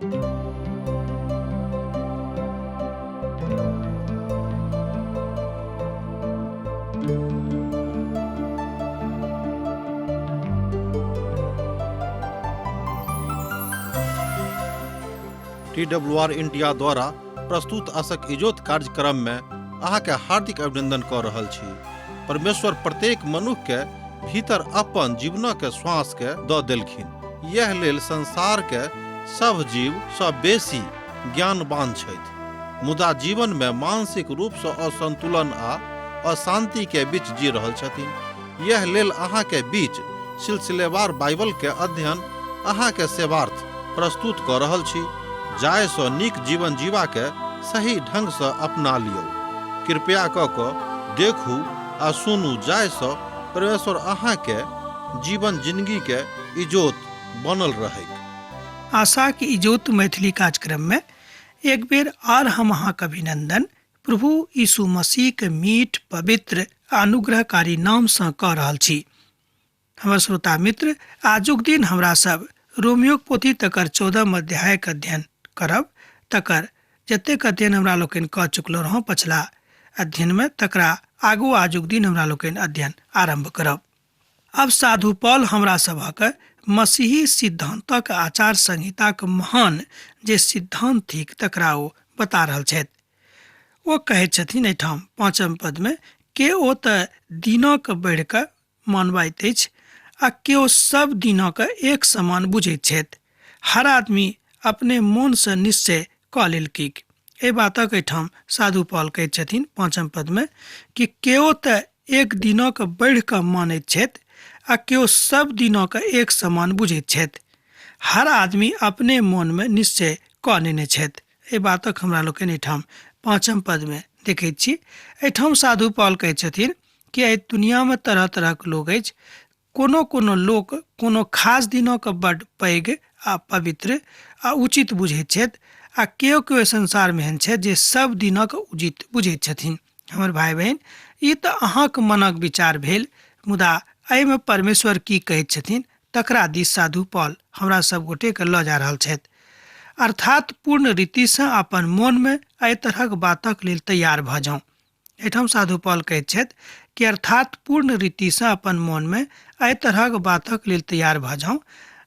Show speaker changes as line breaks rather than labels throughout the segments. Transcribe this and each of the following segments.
TWR India द्वारा प्रस्तुत आशक इजोत कार्यक्रम में अहाँ के हार्दिक अभिनंदन कर रहल छी। परमेश्वर प्रत्येक मनुष्य के भीतर अपन जीवन के श्वास के द देलखिन। यह लेल संसार के सब जीव सब बेसी ज्ञानवान छथि, मुदा जीवन में मानसिक रूप से असंतुलन आ अशांति के बीच जी रहल छथिन। यह लेल अहाँ के बीच सिलसिलेवार बाइबल के अध्ययन अहाँ के सेवार्थ प्रस्तुत कर रहल छी, जाय सँ नीक जीवन जीवा के सही ढंग से अपना लियो। कृपया क देखू आ सुनू, जाय सँ परमेश्वर अहाँ के जीवन जिंदगी के इजोत बनल रहे।
आशा की इजोत मैथिली कार्यक्रम में एक बेर और हम अहाँ के अभिनंदन प्रभु यीशु मसीह के मीठ पवित्र अनुग्रहकारी नाम से कह रहल छी। हमर श्रोता मित्र, आजुक दिन हमरा सब रोमियो पोथी तकर 14 अध्याय के अध्ययन करब। तकर जतेक अध्ययन हमरा लोकनि कह चुकलो रहौं पछला अध्ययन में, तकरा आगू आजुक दिन हमरा लोकनि अध्ययन आरंभ करब। अब साधु पौल हमरा सभक मसीही सिद्धांतक आचार संहिता के महान जे सिद्धांत थिक तकरा ओ बता रहल छथि। ओ कहै छथिन एठाम 5 पद में, के ओ त दिनक बढ़ि कऽ मानबैत अछि आ केओ सब दिनक एक समान बुझैत छथि। हर आदमी अपने मोन से निश्चय कऽ लेलकिक। ए बातक एठाम साधु पौल कहैत छथिन 5 पद में कि केओ त एक दिनक बढ़ि कऽ मानैत छथि आ केओ सब दिनक एक समान बुझैत छथि। हर आदमी अपने मोन में निश्चय कऽ लेने छथि। ए बातक हमरा लोकनि एठाम 5 पद में देखैत छी। एठाम साधु पौल कहैत छथिन कि एहि दुनिया में तरह तरह के लोग अछि। कोनो लोक कोनो खास दिनक बड़ पैघ आ पवित्र आ उचित बुझैत छथि आ केओ संसार में एहन छथि जे सब दिनक उचित बुझैत छथिन। हमर भाई बहन, ई तऽ अहाँक मनक विचार भेल, मुदा एहिमे परमेश्वर की कहैत छथिन तकरा दिस साधु पौल हमरा सब गोटे के लऽ जा रहल छथि। अर्थात पूर्ण रीति से अपन मोन में एहि तरहक बातक लेल तैयार भऽ जाउ। एठाम साधु पौल कहैत छथि कि अर्थात पूर्ण रीति से अपन मोन में एहि तरहक बातक लेल तैयार भऽ जाउ।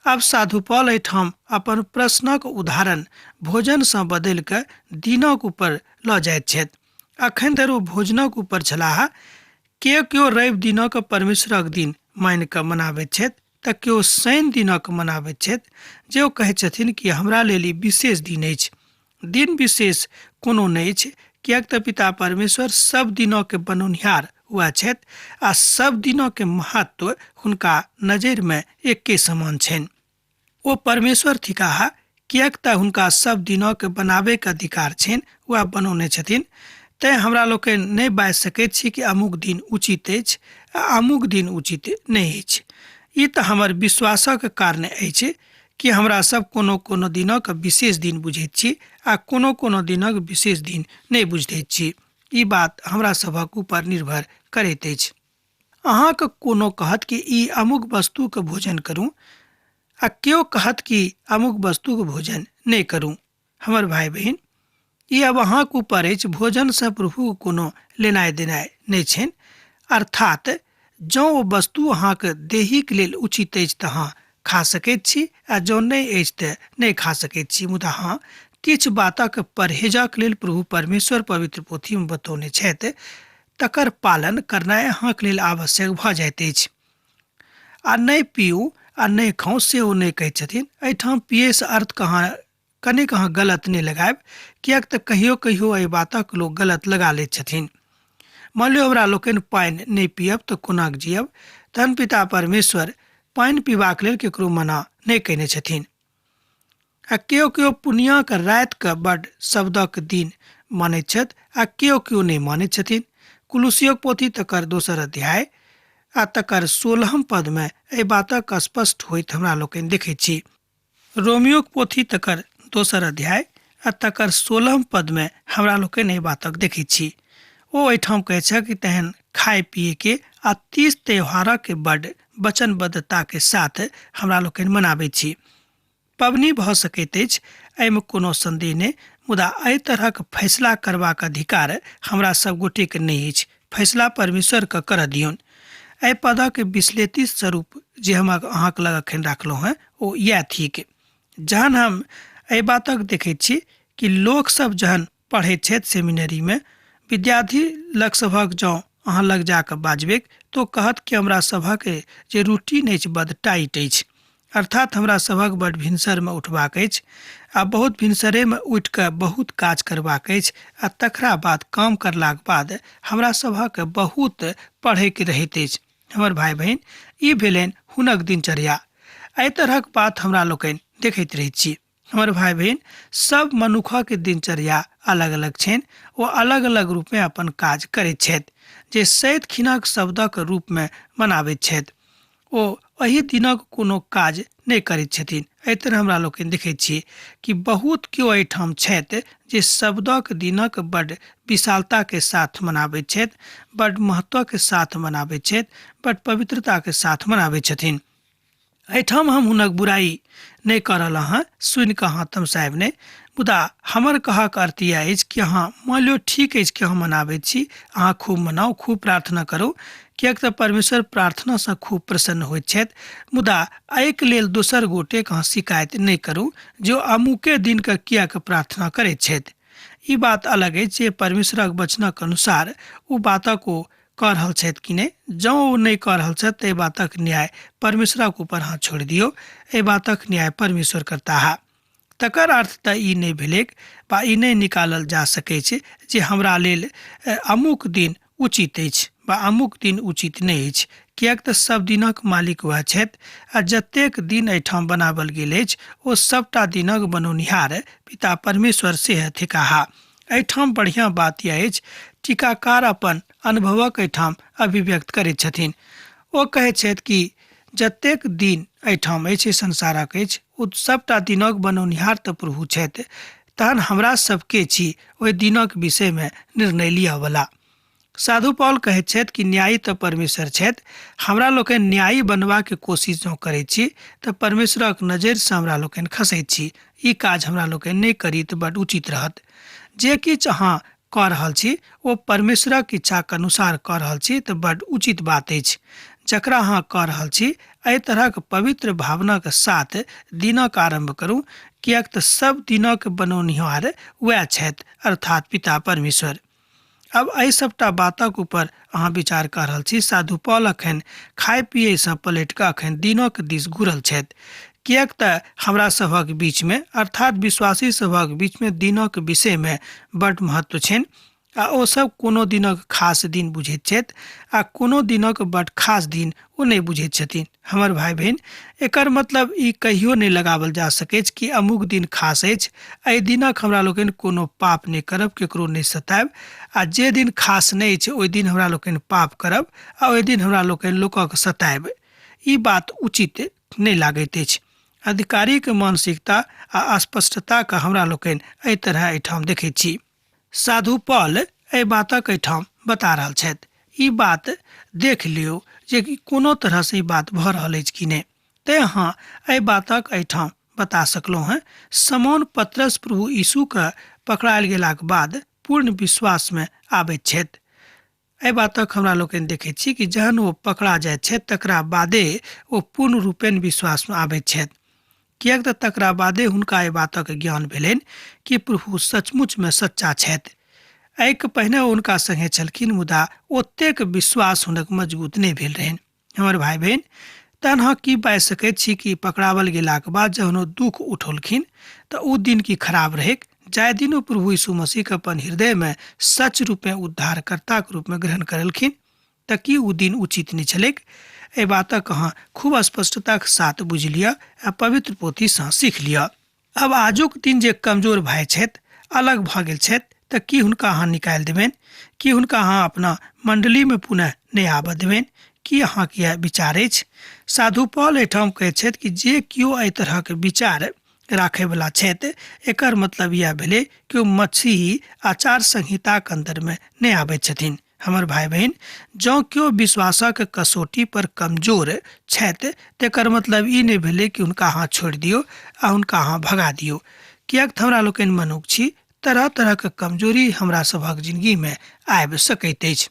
अब साधु पौल एठाम अपन प्रश्नक उदाहरण भोजन से बदलि कऽ दिनक ऊपर लऽ जाइत छथि। अखन धरि ओ भोजनक ऊपर छलाह। केओ रवि दिनक परमेश्वरक दिन मानि कऽ मनाबैत छथि तऽ केओ शनि दिनक मनाबैत छथि, जे ओ कहैत छथिन कि हमरा लेल ई विशेष दिन अछि। दिन विशेष कोनो नहि अछि, किएक तऽ पिता परमेश्वर सब दिनक के बनौनिहार हुआ छथि आ सब दिनक के महत्व हुनका नजर में एके समान छनि। ओ परमेश्वर थिकाह, किएक तऽ हुनका सब दिनक के बनाबे के अधिकार छनि, वह बनौने छथिन। तैं हमरा लोकनि नहि बाजि सकैत छी कि अमुक दिन उचित अछि आ अमुक दिन उचित नहि अछि। ई तऽ हमर विश्वासक कारण अछि कि हमरा सब कोनो दिनक विशेष दिन बुझैत छी आ कोनो दिनक विशेष दिन नहि बुझैत छी। ई बात हमरा सभक ऊपर निर्भर करैत अछि। अहाँके कोनो कहत कि ई अमुक वस्तु के भोजन करूं आ केओ कहत कि अमुक वस्तु के भोजन नहीं करूं। हमर भाई बहन, ई अब अहाँके ऊपर अछि। भोजन से प्रभु कोनो लेनाइ देनाइ नहीं छनि। अर्थात जँ ओ वस्तु अहाँके देहीके लेल उचित अछि तऽ अहाँ खा सकैत छी आ जँ नहीं अछि तऽ नहीं खा सकैत छी। मुदा हाँ, किछु बातक परहेजक लेल प्रभु परमेश्वर पवित्र पोथी में बतौने छथि, तकर पालन करनाइ अहाँके लेल आवश्यक भऽ जाइत अछि। आ नहीं पीऊ आ नहीं खाऊ सेहो नहीं कहैत छथिन। एहिठाम पिए से अर्थ कनिक अहाँ गलत नहीं लगायब, किएक तऽ कहियो एहि बातक लोग गलत लगा लैत छथिन। मान लियो हमरा लोकनि पानि नहीं पियब तऽ कोना जियब। तहन पिता परमेश्वर पानि पीबाक लेल केकरो मना नहीं कयने छथिन। आ केओ पुनिया के राति के बड़ शब्दक दिन मानैत छथि आ केओ नहीं मानैत छथिन। कुलुसियोक पोथी तकर 2 अध्याय आ तकर 16 पद में एहि बातक स्पष्ट होइत हमरा लोकनि देखैत छी। रोमियोक पोथी तकर 2 अध्याय आ तकर 16 पद में हमरा लोकनि एहि बातक देखैत छी। ओ एहिठाम कहै छै कि तहन खाए पिए के आ तीज त्योहारक के बड़ वचनबद्धता के साथ हमरा लोकनि मनाबै छी। पबनी भऽ सकैत अछि, एहिमे कोनो संदेह नहि, मुदा एहि तरहक फैसला करबाक अधिकार हमरा सब गोटेके नहि अछि। फैसला परमेश्वरके करऽ दियौन। एहि पदक विश्लेषित स्वरूप जे हम अहाँके लग एखन राखलहुँ हेँ ओ इएह थिक। जहन हम एहि बातक देखैत छी कि लोकसभ जहन पढ़ैत छथि सेमिनरीमे, विद्यार्थी लग सभक जँ अहाँ लग जा कऽ बाजबै तो कहत कि हमरा सभक जे रूटीन अछि बड्ड टाइट अछि, अर्थात हमरा सभक बड्ड भिनसरमे उठबाक अछि आ बहुत भिनसरेमे उठि कऽ बहुत काज करबाक अछि आ तकरा बाद काम करलाक बाद हमरा सभक बहुत पढ़ैके रहैत अछि। हमर भाई बहन, ई भेलनि हुनक दिनचर्या। एहि तरहक बात हमरा लोकनि देखैत रहैत छी। हमर भाई बहन, सब मनुखक दिनचर्या अलग अलग छनि। ओ अलग अलग रूपमे अपन काज करैत छथि जे सैत खिनक शब्दक रूपमे मनाबैत छथि। ओ एहि दिनक कोनो काज नहि करैत छथिन। एहि तरह हमरा लोकनि देखैत छी कि बहुत केओ एहिठाम छथि जे शब्दक दिनक बड्ड विशालताके साथ मनाबैत छथि, बड्ड महत्वके साथ मनाबैत छथि, बड्ड पवित्रताके साथ मनाबैत छथिन। एहिठाम हम हुनक बुराई नहि कऽ रहल हँ, सुनि कऽ अहाँ तमसायब नहि, मुदा हमर कहक अर्थ इएह अछि कि अहाँ मान लियौ ठीक अछि कि हम मनाबैत छी, अहाँ खूब मनाउ, खूब प्रार्थना करू, किएक तऽ परमेश्वर प्रार्थनासँ खूब प्रसन्न होइत छथि। मुदा एहिके लेल दोसर गोटेके अहाँ शिकायत नहि करू जे अमुके दिनके किएक प्रार्थना करैत छथि। ई बात अलग अछि जे परमेश्वरक वचनक अनुसार ओ बातक ओ कऽ रहल छथि कि नहि। जँ ओ नहि कऽ रहल छथि तऽ एहि बातक न्याय परमेश्वरक ऊपर अहाँ छोड़ि दियौ। एहि बातक न्याय परमेश्वर करता है। तकर अर्थ तऽ ई नहि भेलै वा ई नहि निकालल जा सकैत छै जे हमरा लेल अमुक दिन उचित अछि वा अमुक दिन उचित नहि अछि, किएक तऽ सब दिनक मालिक वएह छथि आ जतेक दिन एहिठाम बनाओल गेल अछि ओ सबटा दिनक बनौनिहार पिता परमेश्वर से थिकाहा। एहिठाम बढ़िआँ बात यह अछि, टीकाकार अपन अनुभवक एहिठाम अभिव्यक्त करैत छथिन। ओ कहैत छथि कि जतेक दिन एहिठाम अछि, संसारक अछि, ओ सबटा दिनक बनौनिहार तऽ प्रभु छथि। तहन हमरा सबके छी ओहि दिनक विषयमे निर्णय लिअवला। साधु पौल कहैत छथि कि न्यायी तऽ परमेश्वर छथि। हमरा लोकनि न्यायी बनबाके कोशिश जँ करैत छी तऽ परमेश्वरक नजरिसँ हमरा लोकनि खसैत छी। ई काज हमरा लोकनि नहि करी तऽ बड्ड उचित रहत। जे किछु अहाँ कऽ रहल छी ओ परमेश्वरक इच्छाके अनुसार कऽ रहल छी तऽ बड्ड उचित बात अछि। जकरा अहाँ कऽ रहल छी एहि तरहक पवित्र भावनाके साथ दिनक आरम्भ करू, किएक तऽ सब दिनक बनौनिहार वएह छथि, अर्थात पिता परमेश्वर। अब एहि सबटा बातक ऊपर अहाँ विचार कऽ रहल छी। साधु पौल अखन खाय पियैसँ पलटि कऽ अखन दिनक दिस घुरल छथि, किएक तऽ हमरा सभक बीचमे अर्थात विश्वासी सभक बीचमे दिनक विषयमे बड्ड महत्व छनि आ ओसभ कोनो दिनक खास दिन बुझैत छथि आ कोनो दिनक बड्ड खास दिन ओ नहि बुझैत छथिन। हमर भाई बहन, एकर मतलब ई कहियो नहि लगाओल जा सकैत कि अमुक दिन खास अछि, एहि दिनक हमरा लोकनि कोनो पाप नहि करब, केकरो नहि सतायब, आ जे दिन खास नहि अछि ओहि दिन हमरा लोकनि पाप करब आ ओहि दिन हमरा लोकनि लोकक सतायब। ई बात उचित नहि लागैत अछि। अधिकारीके मानसिकता आ अस्पष्टताके हमरा लोकनि एहि तरह एहिठाम देखैत छी। साधु पौल एहि बातक एहिठाम बता रहल छथि। ई बात देख लियौ जे कोनो तरहसँ ई बात भऽ रहल अछि कि नहि। तैँ अहाँ एहि बातक एहिठाम बता सकलहुँ हेँ। समौन पतरस प्रभु यीशुके पकड़ायल गेलाक बाद पूर्ण विश्वासमे आबैत छथि। एहि बातक हमरा लोकनि देखैत छी कि जहन ओ पकड़ा जाइत छथि तकरा बादे ओ पूर्ण रूपेण विश्वासमे आबैत छथि, किएक तऽ तकरा बादे हुनका एहि बातक ज्ञान भेलनि कि प्रभु सचमुचमे सच्चा छथि। एहिके पहिने हुनका संगे छलखिन मुदा ओतेक विश्वास हुनक मजबूत नहि भेल रहनि। हमर भाई बहन, तहन अहाँ की बाजि सकैत छी कि पकड़ावल गेलाक बाद जहन ओ दुख उठौलखिन तऽ ओ दिन की खराब रहैक। जाहि दिन ओ प्रभु यीशु मसीहके अपन हृदयमे सच रूपमे उद्धारकर्ताके रूपमे ग्रहण करलखिन तऽ की ओ दिन उचित नहि छलैक। एहि बातक अहाँ खूब स्पष्टताके साथ बुझि लिअ आ पवित्र पोथीसँ सीख लिअ। अब आजुक दिन जे कमजोर भाई छथि, अलग भऽ गेल छथि, तऽ की हुनका अहाँ निकालि देबनि? की हुनका अहाँ अपना मण्डलीमे पुनः नहि आबऽ देबनि? की अहाँके यह विचार अछि? साधु पौल एहिठाम कहैत छथि कि जे केओ एहि तरहके विचार राखयवला छथि, एकर मतलब यह भेलै कि ओ मसीही आचार संहिताके अन्दरमे नहि आबैत छथिन। हमर भाई बहन, जँ केओ विश्वासक कसौटी पर कमजोर छथि तेकर मतलब ई नहि भेलै कि हुनका अहाँ छोड़ि दियौ आ हुनका अहाँ भगा दियौ। किएक तऽ हमरा लोकनि मनुष्य छी, तरह तरहके कमजोरी हमरा सभक जिन्दगीमे आबि सकैत अछि।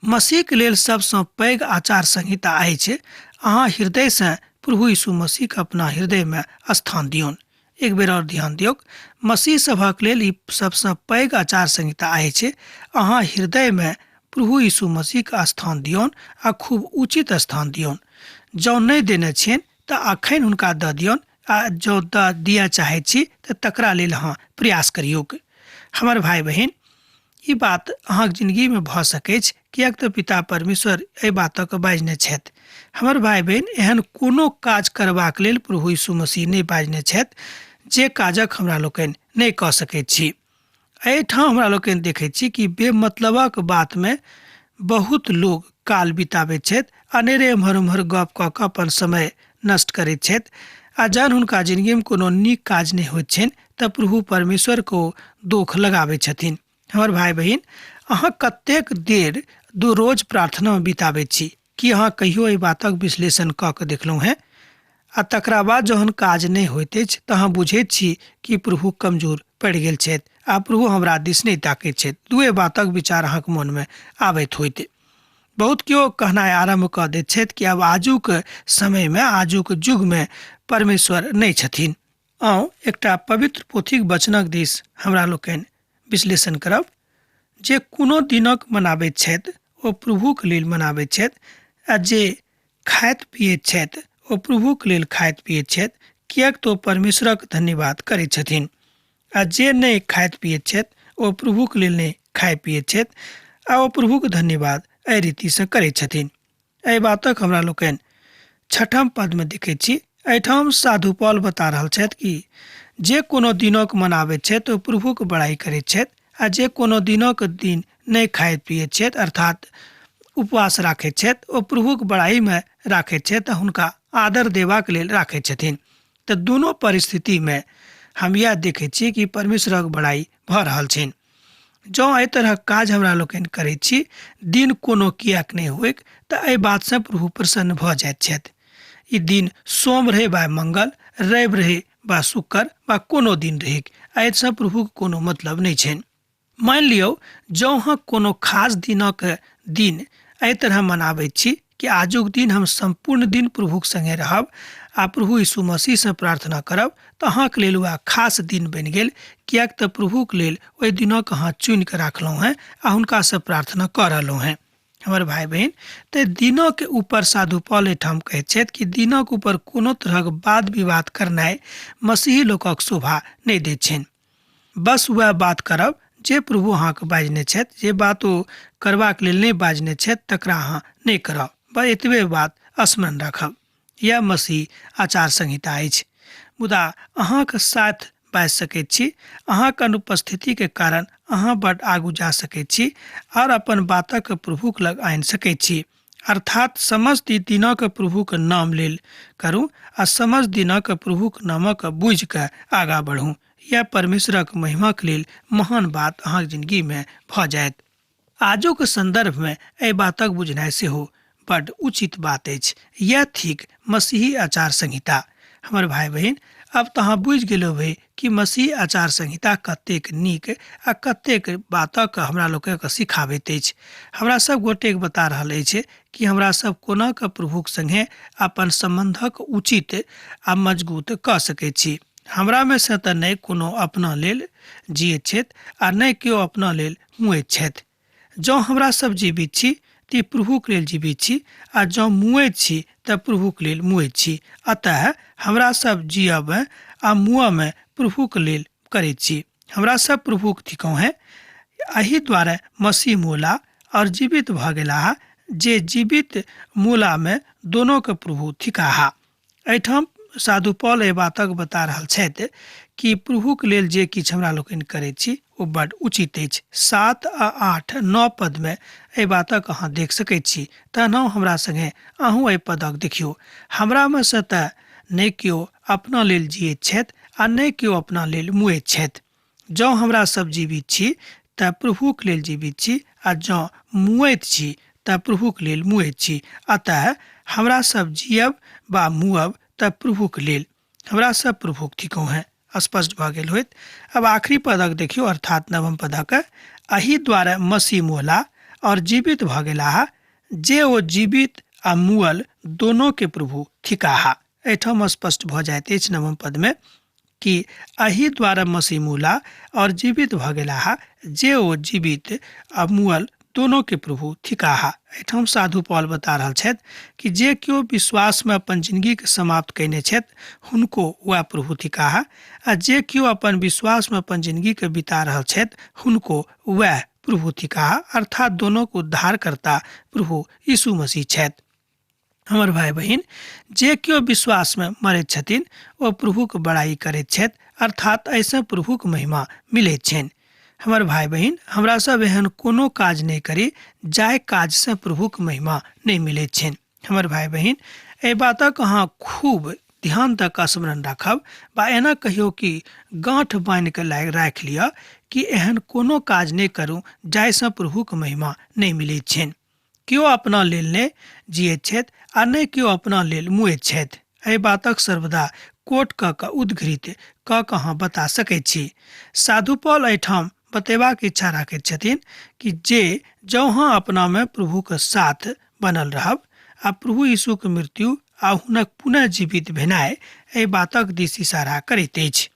मसीहके लेल सबसँ पैघ आचार संहिता अछि अहाँ हृदयसँ प्रभु यीशु मसीहके अपना हृदयमे स्थान दियौन। एक बेर और ध्यान दियौक, मसीह सभक लेल ई सबसँ पैघ आचार संहिता अछि अहाँ हृदयमे प्रभु यीशु मसीहके स्थान दियौन आ खूब उचित स्थान दियौन। जँ नहि देने छियनि तऽ एखन हुनका दऽ दियौन, आ जँ दऽ दिअ चाहैत छी तऽ तकरा लेल अहाँ प्रयास करियौक। हमर भाई बहन, ई बात अहाँक जिन्दगीमे भऽ सकैत छै, किएक तऽ पिता परमेश्वर एहि बातक बाजने छथि। हमर भाई बहन, एहन कोनो काज करबाक लेल प्रभु यीशु मसीह नहि बाजने छथि जे काजक हमरा लोकनि नहि कऽ सकैत छी। एहिठाम हमरा लोकनि देखैत छी कि बेमतलबक बातमे बहुत लोग काल बिताबैत छथि, अनेरे एम्हर उम्हर गप कऽ कऽ अपन समय नष्ट करैत छथि, आ जहन हुनका जिन्दगीमे कोनो नीक काज नहि होइत छनि तऽ प्रभु परमेश्वर को दोष लगाबैत छथिन। हमर भाई बहन, अहाँ कतेक देर रोज प्रार्थनामे बिताबैत छी? कि अहाँ कहियो एहि बातक विश्लेषण कऽ के देखलहुँ हैं? आ तकरा बाद जहन काज नहि होइत अछि तऽ अहाँ बुझैत छी कि प्रभु कमजोर पड़ि गेल छथि आ प्रभु हमरा दिस नहि ताकैत छथि। दुए बातक विचार अहाँके मोनमे आबैत होइत। बहुत केओ कहनाइ आरम्भ कऽ दैत छथि कि आब आजुक समयमे, आजुक युगमे परमेश्वर नहि छथिन। आउ एकटा पवित्र पोथीक वचनक दिस हमरा लोकनि विश्लेषण करब। जे कोनो दिनक मनाबैत छथि ओ प्रभुक लेल मनाबैत छथि, आ जे खाइत पियैत छथि ओ प्रभुक लेल खाइत पियैत छथि, किएक तऽ ओ परमेश्वरक धन्यवाद करैत छथिन। आ जे नहि खाइत पियैत छथि ओ प्रभुक लेल नहि खाइ पियैत छथि, आ ओ प्रभुक धन्यवाद एहि रीतिसँ करैत छथिन। एहि बातक हमरा लोकनि 6ठम पदमे देखैत छी। एहिठाम साधु पौल बता रहल छथि कि जे कोनो दिनक मनाबैत छथि ओ प्रभुक बड़ाई करैत छथि, आ जे कोनो दिनक दिन नहि खाइत पियैत छथि अर्थात उपवास राखैत छथि, ओ प्रभुक बड़ाईमे राखैत छथि आ हुनका आदर देबाक लेल राखैत छथिन। तऽ दुनू परिस्थितिमे हम इएह देखैत छी कि परमेश्वरक बड़ाई भऽ रहल छनि। जँ एहि तरहक काज हमरा लोकनि करैत छी, दिन कोनो किएक नहि होइक, तऽ एहि बातसँ प्रभु प्रसन्न भऽ जाइत छथि। ई दिन सोम रहै वा मंगल, रवि रहै वा शुक्र वा कोनो दिन रहैक, एहिसँ प्रभुक कोनो मतलब नहि छनि। मानि लियौ जँ अहाँ कोनो खास दिनक दिन एहि तरह मनाबैत छी कि आजुक दिन हम संपूर्ण दिन प्रभुक संगे रहब आ प्रभु यीशु मसीहसँ प्रार्थना करब, तऽ अहाँके लेल वह खास दिन बनि गेल, किएक तऽ प्रभुक लेल ओहि दिनक अहाँ चुनि कऽ राखलहुँ हैं आ हुनकासँ प्रार्थना कऽ रहलहुँ हैं। हमर भाई बहन, तऽ दिनक ऊपर साधु पौल एहिठाम कहैत छथि कि दिनक ऊपर कोनो तरहक वाद विवाद करनाइ मसीही लोकक शोभा नहि दैत छनि। बस वह बात करब जे प्रभु अहाँके बाजने छथि, जे बात ओ करबाक लेल नहि बाजने छथि तकरा अहाँ नहि करब, बस एतबे बात स्मरण राखब। यह मसीह आचार संहिता अछि। मुदा अहाँके साथ बाजि सकैत छी, अहाँके अनुपस्थितिके कारण अहाँ बड्ड आगू जा सकैत छी और अपन बातक प्रभुक लग आनि सकैत छी। अर्थात समस्त दिनक प्रभुक नाम लेल करू आ समस्त दिनक प्रभुक नामक बुझि कऽ आगाँ बढ़ू। यह परमेश्वरक महिमाक लेल महान बात अहाँक जिन्दगीमे भऽ जायत। आजुक संदर्भमे एहि बातक बुझनाइ सेहो बड्ड उचित बात अछि। यह थिक मसीही आचार संहिता। हमर भाई बहन, अब तऽ अहाँ बुझि गेलहुँ भई कि मसीह आचार संहिता कतेक नीक आ कतेक बातक हमरा लोकके सिखाबैत अछि। हमरा सब गोटेक बता रहल अछि कि हमरा सब कोना कऽ प्रभुक संगे अपन सम्बन्धक उचित आ मजबूत कऽ सकैत छी। हमरामे से तऽ नहि कोनो अपना लेल जियैत छथि आ नहि केओ अपना लेल मुएत छथि। जँ हमरा सब जीवित छी तऽ प्रभुक लेल जीवित छी, आ जँ मुएत छी तऽ प्रभुक लेल मुएत छी। अतः हमरा सब जियब आ मुआमे प्रभुक लेल करैत छी। हमरा सब प्रभुक थिकहुँ हैं। एहि दुआरे मसीह मूला और जीवित भऽ गेलाह, जे जीवित मूलामे दोनों के प्रभु थिकाहा। एहिठाम साधु पौल एहि बातक बता रहल छथि कि प्रभुक लेल जे किछु हमरा लोकनि करैत छी ओ बड्ड उचित अछि। 7 आ 8, 9 पदमे एहि बातक अहाँ देख सकैत छी। तहन हमरा संगे अहूँ एहि पदक देखियौ। हमरामे से तऽ नहि केओ अपना लेल जियैत छथि आ नहि केओ अपना लेल मुएत छथि। जँ हमरा सब जीवित छी तऽ प्रभुक लेल जीवित छी, आ जँ मुएत छी तऽ प्रभुक लेल मुएत छी। अतः हमरा सब जियब वा मुअब तऽ प्रभुक लेल, हमरा सब प्रभुक थिकौ हैं। स्पष्ट भऽ गेल होइत। अब आखिरी पदक देखियौ, अर्थात नवम पदक, एहि द्वारा मसीह मुअला और जीवित भऽ गेलाह, जे ओ जीवित आ मुअल दोनों के प्रभु थिकाहा। एहिठाम स्पष्ट भऽ जाइत अछि नवम पद में कि एहि द्वारा मसीह मुअला और जीवित भऽ गेलाह, जे ओ जीवित आ मुअल दोनों के प्रभु थिकाहा। एहिठाम साधु पौल बता रहल छथि कि जे केओ विश्वास में अपन जिंदगी के समाप्त कयने छथि, हुनको वह प्रभु थिकाहा, आ जे केओ अपन विश्वास में अपन जिंदगी के बिता रहल छथि, हुनको वह प्रभु थिकाहा, अर्थात दोनों को उद्धारकर्ता प्रभु यीशु मसीह छथि। हमर भाई बहिन, जे केओ विश्वास में मरैत छथिन ओ प्रभुक बड़ाई करैत छथि, अर्थात ऐसे प्रभुक महिमा मिलैत छनि। हमर भाई बहिन, हमरा सब एहन कोनो काज नहीं करी जाय काज से प्रभुक महिमा नहीं मिलैत छनि। हमर भाई बहिन, एहि बातक अहाँ खूब ध्यान तक स्मरण राखब, बा एना कहियो कि गांठ बांधि के राखि लिअ कि एहन कोनो काज नहीं करू जाहिसँ प्रभुक महिमा नहीं मिलैत छनि। केओ अपना लेल नहि जियैत छथि आ नहि केओ अपना लेल मुएत छथि। एहि बातक सर्वदा कोट कऽ कऽ उद्धृत कऽ कऽ अहाँ बता सकैत छी। साधु पौल एहिठाम बतेबाक इच्छा राखैत छथिन कि जे जँ अहाँ अपना में प्रभुक साथ बनल रहब आ प्रभु यीशुक मृत्यु आ हुनक पुनः जीवित भेनाइ एहि बातक दिस इशारा करैत अछि,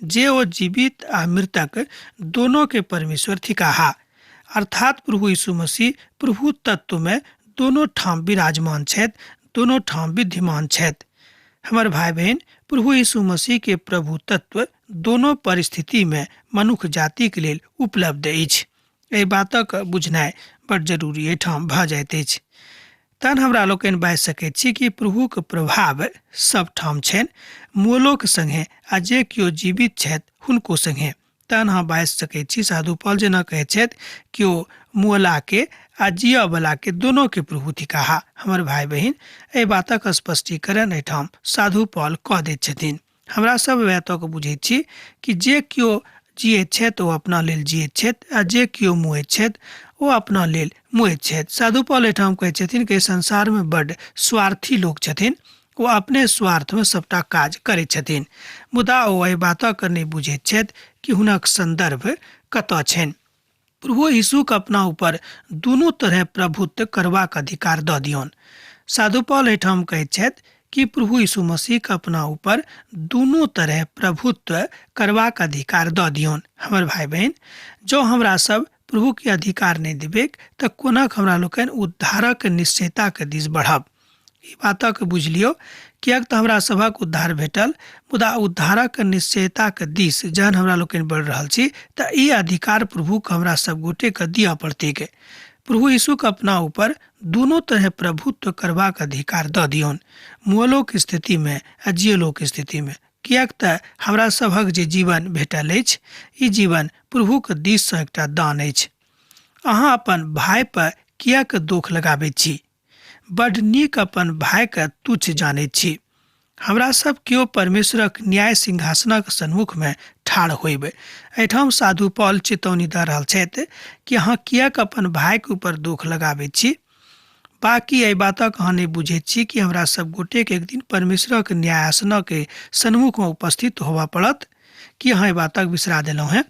जे ओ जीवित आ मृतक दोनों के परमेश्वर थिकाहा, अर्थात प्रभु यीशु मसीह प्रभु तत्व में दोनों ठाम विराजमान छथि, दोनों ठाम विद्यमान छथि। हमर भाई बहन, प्रभु यीशु मसीह के प्रभु तत्व दोनों परिस्थिति में मनुष्य जाति के लेल उपलब्ध अछि। एहि बातक बुझनाइ बड़ जरूरी एहिठाम भऽ जाइत अछि। तहन हमरा लोकनि बाजि सकैत छी कि प्रभुक प्रभाव सब ठाम छनि, मुअलोक संगे आ जे केओ जीवित छथि हुनको संगे। तहन अहाँ बाजि सकैत छी साधु पौल जेना कहैत छथि कि ओ मुअला के आ जिया वाला के दोनों के प्रभु थिकाहा। हमर भाई बहिन, एहि बातक स्पष्टीकरण एहिठाम साधु पौल कऽ दैत छथिन। हमरा सब वएह तक बुझैत छी कि जे केओ जियैत छथि ओ अपना लेल जियैत छथि, आ जे केओ मुएत छथि ओ अपना लेल मुएत छथि। साधु पौल एहिठाम कहैत छथिन कि संसार में बड्ड स्वार्थी लोग छथिन, ओ अपने स्वार्थ में सबटा काज करैत छथिन, मुदा ओ एहि बातक नहि बुझैत छथि कि हुनक संदर्भ कतऽ छनि। प्रभु यीशुक अपना ऊपर दुनू तरह प्रभुत्व करबाक अधिकार दऽ दियौन। साधु पौल एहिठाम कहैत छथि कि प्रभु यीशु मसीह के अपना ऊपर दुनू तरह प्रभुत्व करबाक अधिकार दऽ दियौन। हमर भाई बहन, जो हमरा सब प्रभु के अधिकार नहीं देबै तऽ कोनाक हमरा लोकनि उद्धारक निश्चयता के दिस बढ़ब। ई बातक बुझ लियौ, किएक तऽ हमरा सभक उद्धार भेटल, मुदा उद्धारक निश्चयता के दिस जहन हमरा लोकनि बढ़ि रहल छी तऽ ई अधिकार प्रभु के हमरा सब गोटे के दिअ पड़तैक। प्रभु यीशु के अपना ऊपर दोनों तरह प्रभुत्व करबाक अधिकार दऽ दियौन, मुअलोक स्थिति में आ जियलोक स्थिति में। किएक तऽ हमरा सभक जे जीवन भेटल अछि, ई जीवन प्रभुक दिससँ एकटा दान अछि। अहाँ अपन भाई पर किएक दोष लगाबैत छी? बड्ड नीक अपन भाई के तुच्छ जानैत छी। हमरा सब केओ परमेश्वरक न्याय सिंहासनक सन्मुख में ठाढ़ होइब। एहिठाम साधु पौल चेतौनी दऽ रहल छथि कि अहाँ किएक अपन भाई के ऊपर दोष लगाबैत छी। बाकी एहि बातक अहाँ नहि बुझैत छी कि हमरा सब गोटे के एक दिन परमेश्वरक न्यायासनक सन्मुख में उपस्थित होबऽ पड़त। कि अहाँ एहि बातक बिसरा देलहुँ हैं?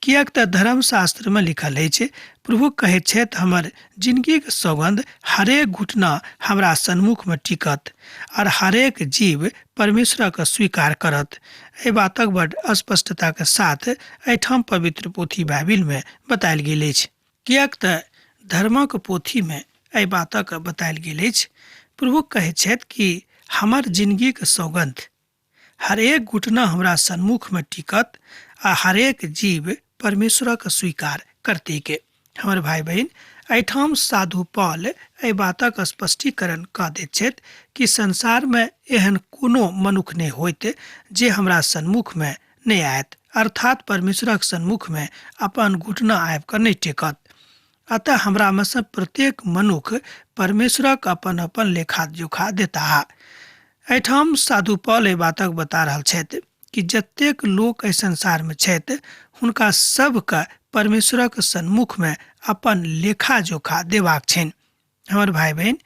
किएक तऽ धर्मशास्त्र में लिखल अछि, प्रभु कहैत छथि, हमर जिंदगीके सौगंध हरेक घुटना हमरा सन्मुख में टिकत और हरेक जीव परमेश्वरक स्वीकार करत। एहि बातक बड्ड स्पष्टता के साथ एहिठाम पवित्र पोथी बाइबिल में बतायल गेल अछि। किएक तऽ धर्मक पोथी में एहि बातक बतायल गेल अछि। प्रभु कहैत छथि कि हमर जिंदगीके सौगंध हरेक घुटना हमरा सन्मुख में टिकत आ हरेक जीव परमेश्वरक स्वीकार करतैक। हमर भाई बहन, एहिठाम साधु पौल एहि बातक स्पष्टीकरण कऽ दैत छथि कि संसार में एहन कोनो मनुष्य नहि होइत जे हमरा सन्मुख में नहि आयत, अर्थात परमेश्वरक सन्मुख में अपन घुटना आबि कऽ नहि टेकत। अतः हमरा में से प्रत्येक मनुष्य परमेश्वरक अपन अपन लेखा जोखा देताह। एहिठाम साधु पौल एहि बातक बता रहल छथि कि जतेक लोक एहि संसार में छथि हुनका सबके परमेश्वरक सन्मुख में अपन लेखा जोखा देबाक छनि। हमर भाई बहन,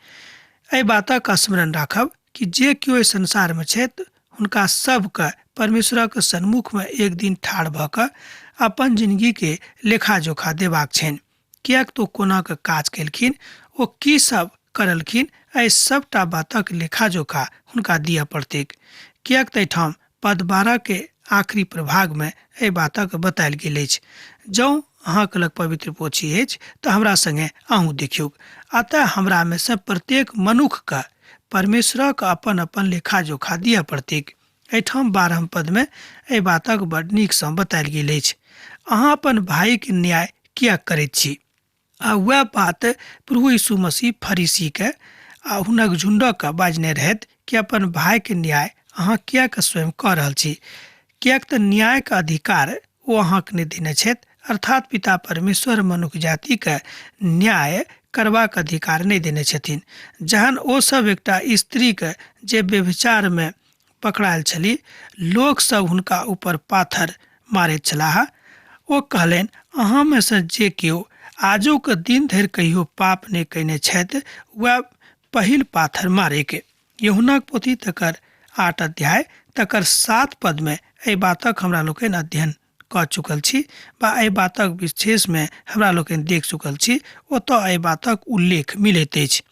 एहि बातक स्मरण राखब कि जे केओ एहि संसार में छथि हुनका सबके परमेश्वरक सन्मुख में एक दिन ठाढ़ भऽ कऽ अपन जिंदगी के लेखा जोखा देबाक छनि। किएक तो कोना के काज केलखिन, ओ की सब करलखिन, एहि सबटा बातक लेखा जोखा हुनका दिअ पड़तैक। किएक तऽ एहिठाम पद 12 के आखिरी प्रभाग में एहि बातक बतायल गेल अछि। जँ अहाँके लग पवित्र पोथी अछि तऽ हमरा संगे अहूँ देखियौ। अतः हमरा में से प्रत्येक मनुष्य का परमेश्वरक अपन अपन लेखा जोखा दिअ पड़तैक। एहिठाम 12 पद में एहि बातक बड़ नीक सँ बतायल गेल अछि। अहाँ अपन भाई के न्याय किया करैत छी? आ वह बात प्रभु यीशु मसीह फरीसी के आ हुनक झुंडक बाजने रहथि कि अपन भाई के न्याय अहाँ किया के स्वयं कऽ रहल छी। किएक तऽ न्याय के अधिकार ओ अहाँके नहि देने छथि, अर्थात पिता परमेश्वर मनुष्य जाति के न्याय करबाक अधिकार नहि देने छथिन। जहन ओ सब एकटा स्त्री के जे व्यभिचार में पकड़ायल छली, लोक सब हुनका ऊपर पाथर मारैत छलाह। ओ कहलनि, अहाँ में से जे केओ आजो के दिन धरि कहियो पाप नहि कयने छथि, वह पहिल पाथर मारेके। यूहन्ना के पोथी तकर 8 अध्याय तकर 7 पद में एहि बातक हमरा लोकनि अध्ययन कऽ चुकल छी, बा एहि बातक विशेष में हमरा लोकनि देख चुकल छी। ओतऽ एहि बातक उल्लेख मिलैत अछि।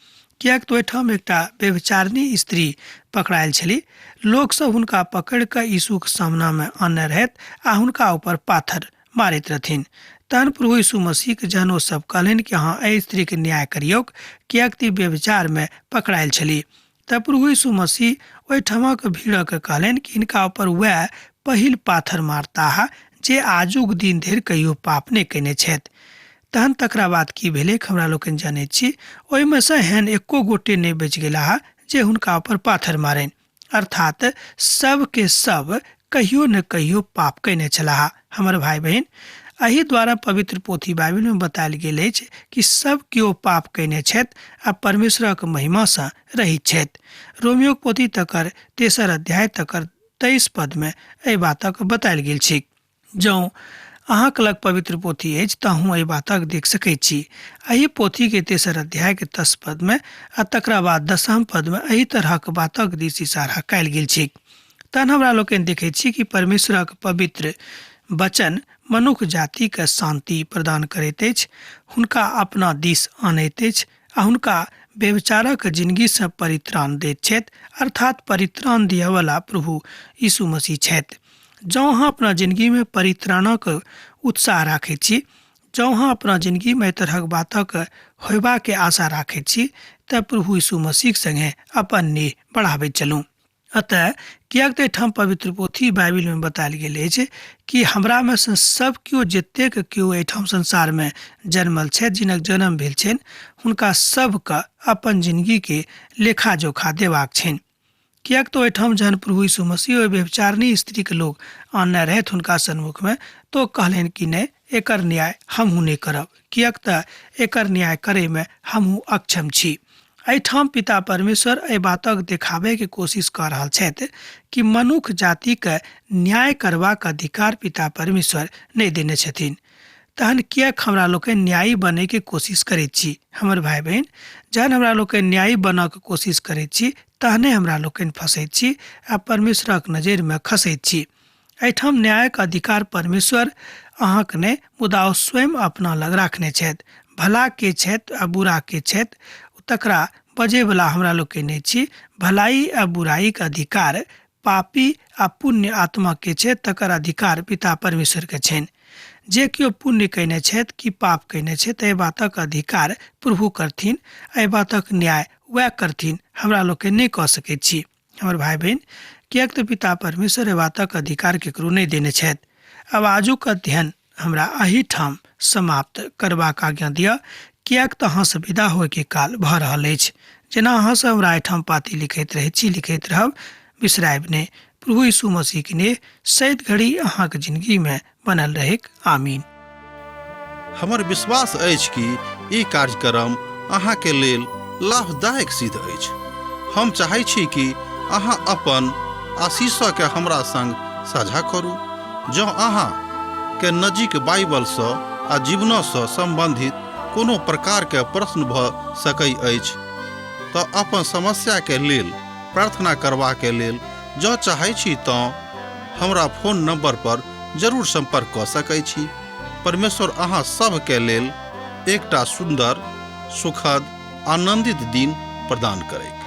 किएक तऽ ओहिठाम एकटा व्यभिचारिणी स्त्री पकड़ायल छली। लोक सब हुनका पकड़ कऽ यीशु के सामना में आनने रहथि आ हुनका ऊपर पाथर मारैत रहथिन। तहन प्रभु यीशु मसीह के जहन ओ सब कहलनि कि अहाँ एहि स्त्री के न्याय करियौक, किएक तऽ व्यभिचार में पकड़ायल छली, तब प्रभु यीशु मसीह ओहिठमक भीड़क कहलनि कि हिनका ऊपर वह पहिल पाथर मारताह जे आजुक दिन धरि कहियो पाप नहि कयने छथि। तहन तकरा बाद की भेलै हमरा लोकनि जानैत छी। ओहिमे से एहन एको गोटे नहि बचि गेलाह जे हुनका ऊपर पाथर मारनि, अर्थात सब के सब कहियो न कहियो पाप कयने छलाह। हमर भाई बहन, एहि द्वारा पवित्र पोथी बाइबल में बतायल गेल अछि कि सब केओ पाप कयने छथि आ परमेश्वरक महिमा सँ रहित छथि। रोमियो पोथी तकर 3 अध्याय तकर 23 पद में एहि बातक बतायल गेल छै। जँ अहाँके लग पवित्र पोथी अछि तऽ अहूँ एहि बातक देख सकैत छी। एहि पोथी के 3 अध्याय के 10 पद में आ तकरा बाद 10 पद में एहि तरहक बातक दिस इशारा कयल गेल छै। तहन हमरा लोकनि देखैत छी कि परमेश्वरक पवित्र वचन मनुष्य जाति के शांति प्रदान करैत अछि, हुनका अपना दिस आनैत अछि आ हुनका व्यभिचारक जिंदगी से परित्राण दैत छथि, अर्थात परित्राण दिअ वाला प्रभु यीशु मसीह छथि। जँ अहाँ अपना जिंदगी में परित्राणक उत्साह राखैत छी, जँ अहाँ अपना जिंदगी में एहि तरहक बातक होयबा के आशा राखैत छी, तऽ प्रभु यीशु मसीह संगे अपन नेह बढ़ाबैत चलू। अतः किएक तऽ एहिठाम पवित्र पोथी बाइबल में बतायल गेल अछि कि हमरा में से सब केओ जतेक केओ एहिठाम संसार में जन्मल छथि, जिनक जन्म भेल छनि, हुनका सबके अपन जिंदगी के लेखा जोखा देबाक छनि। किएक तऽ ओहिठाम जहन प्रभु यीशु मसीह ओहि व्यभिचारिणी स्त्री के लोग आनने रहथि हुनका सन्मुख में, तो कहलनि कि नहि, एकर न्याय हमहूँ नहि करब, किएक तऽ एकर न्याय करे में हमहूँ अक्षम छी। एहिठाम पिता परमेश्वर एहि बातक देखाबे के कोशिश कऽ रहल छथि कि मनुष्य जाति के न्याय करबाक अधिकार पिता परमेश्वर नहि देने छथिन। तहन किएक हमरा लोकनि न्यायी बने के कोशिश करैत छी? हमर भाई बहन, जहन हमरा लोकनि न्यायी बनऽ के कोशिश करैत छी, तहने हमरा लोकनि फंसैत छी आ परमेश्वरक नजरि में खसैत छी। एहिठाम न्यायक अधिकार परमेश्वर अहाँके नहि, मुदा ओ स्वयं अपना लग राखने छथि। भला के छथि आ बुरा के छथि, तकरा बजे वाला हमरा लोकनि नहि छी। भलाई आ बुराई के अधिकार पापी आ पुण्य आत्मा के छथि, तकर अधिकार पिता परमेश्वर के छनि। जे केओ पुण्य कयने छथि कि पाप कयने छथि, एहि बातक अधिकार प्रभु करथिन, एहि बातक न्याय वह करथिन, हमरा लोकनि नहि कऽ सकैत छी। हमर भाई बहन, किएक तऽ पिता परमेश्वर एहि बातक अधिकार केकरो नहि देने छथि। अब आजुक अध्ययन हमरा एही ठाम समाप्त करबाक आज्ञा दिअ, किएक तऽ अहाँ से विदा होय के काल भऽ रहल अछि। जेना अहाँ सब हमरा एहिठाम पाती लिखैत रहैत छी, लिखैत रहब, बिसरायब नहि। प्रभु यीशु मसीह के ने सैत घड़ी अहाँके जिंदगी में बनल रहे। आमीन।
हमर विश्वास अछि कि ई कार्यक्रम अहाँ के लेल लाभदायक सिद्ध अछि। हम चाहै छी कि अहाँ अपन आशीषक के हमरा संग साझा करू। जँ अहाँ के नजीक बाइबल सँ आ जीवनसँ संबंधित कोनो प्रकार के प्रश्न भऽ सकैत अछि तऽ अपन समस्या के लेल प्रार्थना करबा के लेल जँ चाहै छी तऽ हमरा फोन नंबर पर जरूर संपर्क कऽ सकैत छी। परमेश्वर अहाँ सबके लेल एकटा सुंदर, सुखद, आनंदित दिन प्रदान करैक।